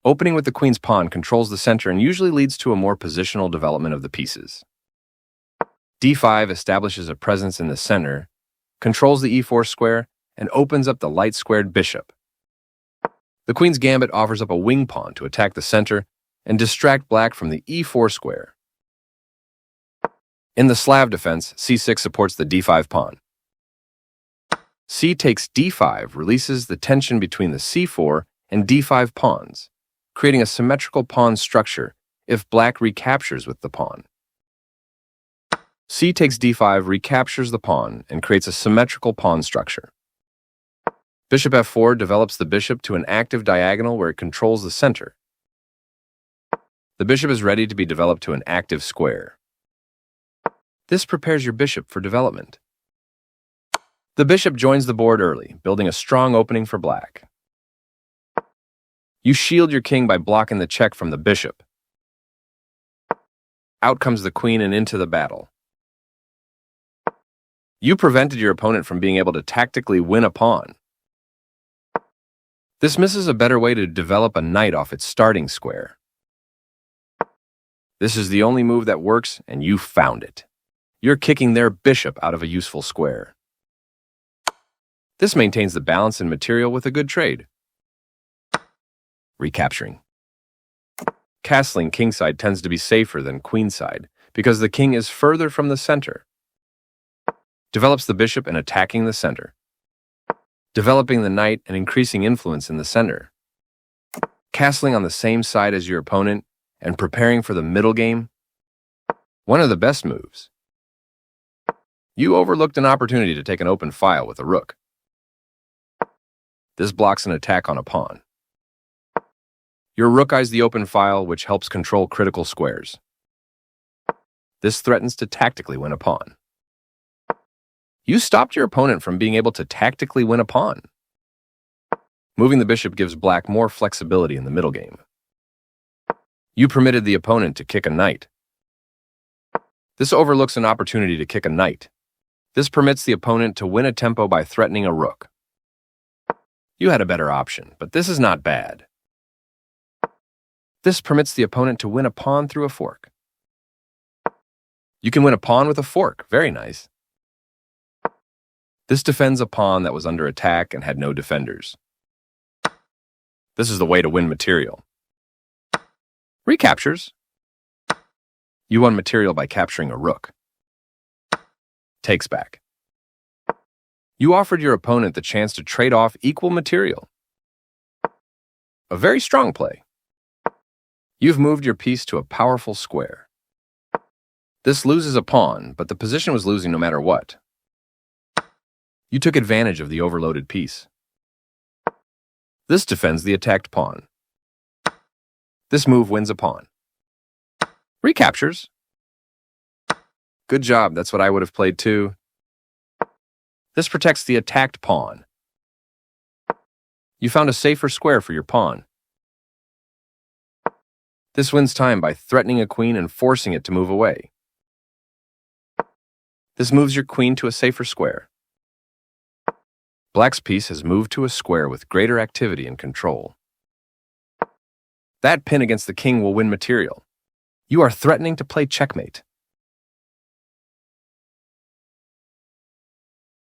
Opening with the queen's pawn controls the center and usually leads to a more positional development of the pieces. d5 establishes a presence in the center, controls the e4 square, and opens up the light-squared bishop. The queen's gambit offers up a wing pawn to attack the center and distract black from the e4 square. In the Slav defense, c6 supports the d5 pawn. C takes d5 releases the tension between the c4 and d5 pawns, creating a symmetrical pawn structure if black recaptures with the pawn. C takes d5 recaptures the pawn and creates a symmetrical pawn structure. Bishop f4 develops the bishop to an active diagonal where it controls the center. The bishop is ready to be developed to an active square. This prepares your bishop for development. The bishop joins the board early, building a strong opening for black. You shield your king by blocking the check from the bishop. Out comes the queen and into the battle. You prevented your opponent from being able to tactically win a pawn. This misses a better way to develop a knight off its starting square. This is the only move that works, and you found it. You're kicking their bishop out of a useful square. This maintains the balance in material with a good trade. Recapturing. Castling kingside tends to be safer than queenside because the king is further from the center. Develops the bishop and attacking the center. Developing the knight and increasing influence in the center. Castling on the same side as your opponent and preparing for the middle game. One of the best moves. You overlooked an opportunity to take an open file with a rook. This blocks an attack on a pawn. Your rook eyes the open file, which helps control critical squares. This threatens to tactically win a pawn. You stopped your opponent from being able to tactically win a pawn. Moving the bishop gives black more flexibility in the middle game. You permitted the opponent to kick a knight. This overlooks an opportunity to kick a knight. This permits the opponent to win a tempo by threatening a rook. You had a better option, but this is not bad. This permits the opponent to win a pawn through a fork. You can win a pawn with a fork. Very nice. This defends a pawn that was under attack and had no defenders. This is the way to win material. Recaptures. You won material by capturing a rook. Takes back. You offered your opponent the chance to trade off equal material. A very strong play. You've moved your piece to a powerful square. This loses a pawn, but the position was losing no matter what. You took advantage of the overloaded piece. This defends the attacked pawn. This move wins a pawn. Recaptures. Good job, that's what I would have played too. This protects the attacked pawn. You found a safer square for your pawn. This wins time by threatening a queen and forcing it to move away. This moves your queen to a safer square. Black's piece has moved to a square with greater activity and control. That pin against the king will win material. You are threatening to play checkmate.